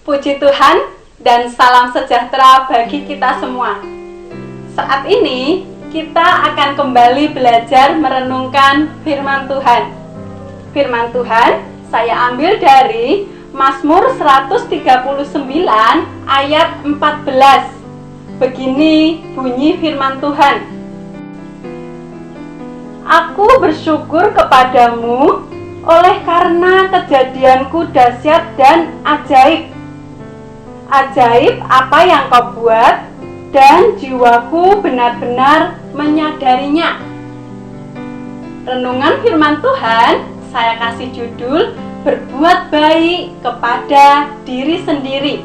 Puji Tuhan dan salam sejahtera bagi kita semua. Saat ini kita akan kembali belajar merenungkan firman Tuhan. Firman Tuhan saya ambil dari Mazmur 139 ayat 14. Begini bunyi firman Tuhan. Aku bersyukur kepadamu oleh karena kejadianku dahsyat dan ajaib. Ajaib apa yang kau buat, dan jiwaku benar-benar menyadarinya. Renungan firman Tuhan saya kasih judul Berbuat Baik kepada Diri Sendiri.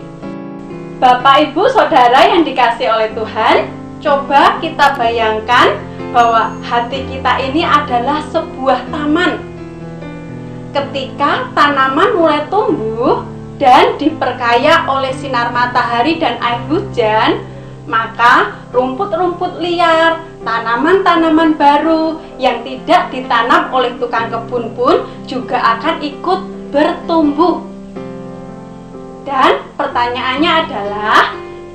Bapak, Ibu, Saudara yang dikasihi oleh Tuhan, coba kita bayangkan bahwa hati kita ini adalah sebuah taman. Ketika tanaman mulai tumbuh dan diperkaya oleh sinar matahari dan air hujan, maka rumput-rumput liar, tanaman-tanaman baru yang tidak ditanam oleh tukang kebun pun juga akan ikut bertumbuh. Dan pertanyaannya adalah,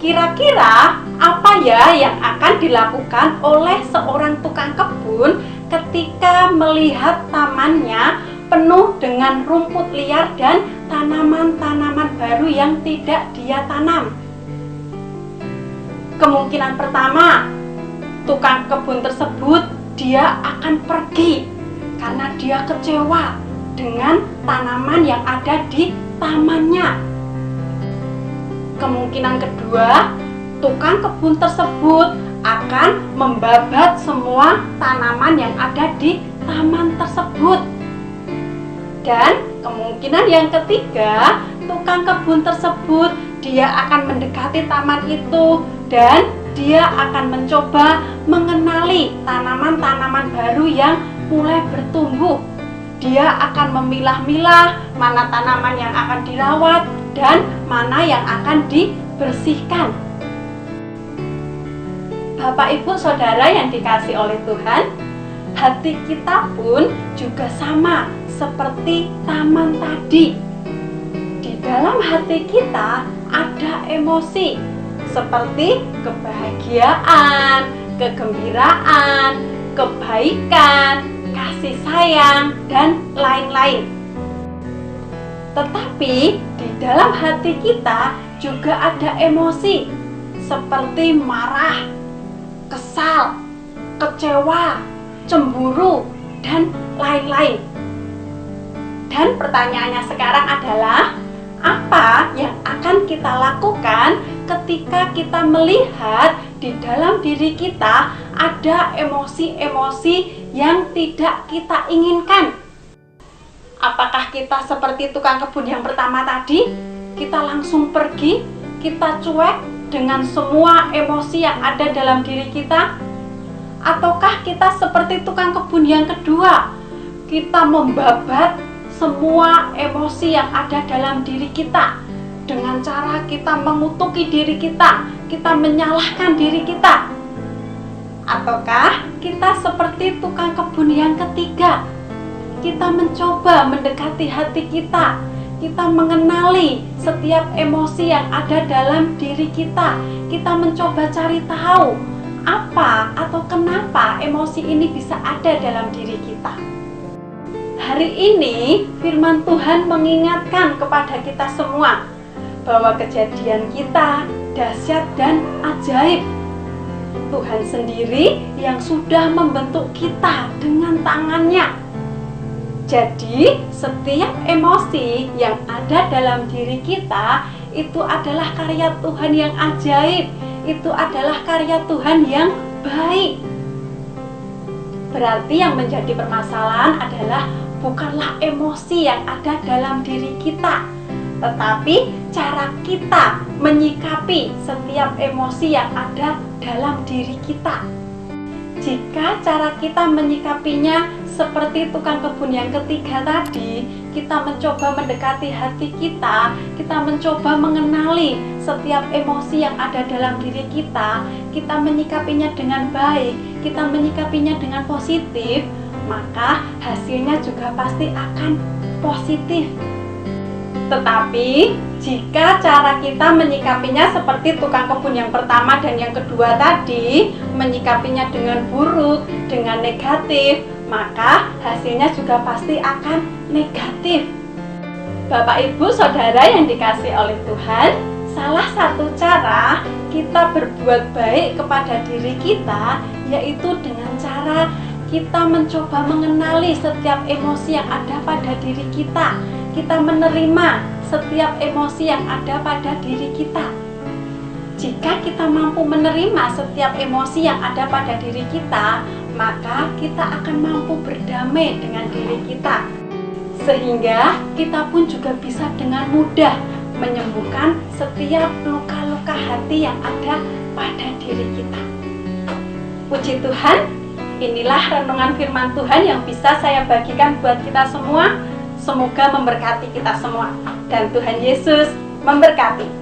kira-kira apa ya yang akan dilakukan oleh seorang tukang kebun ketika melihat tamannya penuh dengan rumput liar dan tanaman-tanaman baru yang tidak dia tanam? Kemungkinan pertama, tukang kebun tersebut dia akan pergi karena dia kecewa dengan tanaman yang ada di tamannya. Kemungkinan kedua, tukang kebun tersebut akan membabat semua tanaman yang ada di taman tersebut. Dan kemungkinan yang ketiga, tukang kebun tersebut dia akan mendekati taman itu dan dia akan mencoba mengenali tanaman-tanaman baru yang mulai bertumbuh. Dia akan memilah-milah mana tanaman yang akan dirawat dan mana yang akan dibersihkan. Bapak, Ibu, Saudara yang dikasihi oleh Tuhan, hati kita pun juga sama seperti taman tadi. Di dalam hati kita ada emosi seperti kebahagiaan, kegembiraan, kebaikan, kasih sayang, dan lain-lain. Tetapi di dalam hati kita juga ada emosi seperti marah, kesal, kecewa, cemburu, dan lain-lain. Dan pertanyaannya sekarang adalah, apa yang akan kita lakukan ketika kita melihat di dalam diri kita ada emosi-emosi yang tidak kita inginkan? Apakah kita seperti tukang kebun yang pertama tadi? Kita langsung pergi, kita cuek dengan semua emosi yang ada dalam diri kita? Ataukah kita seperti tukang kebun yang kedua? Kita membabat semua emosi yang ada dalam diri kita dengan cara kita mengutuki diri kita menyalahkan diri kita. Ataukah kita seperti tukang kebun yang ketiga? Kita mencoba mendekati hati kita mengenali setiap emosi yang ada dalam diri kita mencoba cari tahu apa atau kenapa emosi ini bisa ada dalam diri kita. Hari ini firman Tuhan mengingatkan kepada kita semua bahwa kejadian kita dahsyat dan ajaib. Tuhan sendiri yang sudah membentuk kita dengan tangannya. Jadi setiap emosi yang ada dalam diri kita itu adalah karya Tuhan yang ajaib. Itu adalah karya Tuhan yang baik. Berarti yang menjadi permasalahan adalah bukanlah emosi yang ada dalam diri kita, tetapi cara kita menyikapi setiap emosi yang ada dalam diri kita. Jika cara kita menyikapinya seperti tukang kebun yang ketiga tadi, kita mencoba mendekati hati kita mencoba mengenali setiap emosi yang ada dalam diri kita menyikapinya dengan baik, kita menyikapinya dengan positif, maka hasilnya juga pasti akan positif. Tetapi jika cara kita menyikapinya seperti tukang kebun yang pertama dan yang kedua tadi, menyikapinya dengan buruk, dengan negatif, maka hasilnya juga pasti akan negatif. Bapak, Ibu, Saudara yang dikasihi oleh Tuhan, salah satu cara kita berbuat baik kepada diri kita yaitu dengan cara kita mencoba mengenali setiap emosi yang ada pada diri kita. Kita menerima setiap emosi yang ada pada diri kita. Jika kita mampu menerima setiap emosi yang ada pada diri kita, maka kita akan mampu berdamai dengan diri kita. Sehingga kita pun juga bisa dengan mudah menyembuhkan setiap luka-luka hati yang ada pada diri kita. Puji Tuhan, inilah renungan firman Tuhan yang bisa saya bagikan buat kita semua. Semoga memberkati kita semua. Dan Tuhan Yesus memberkati.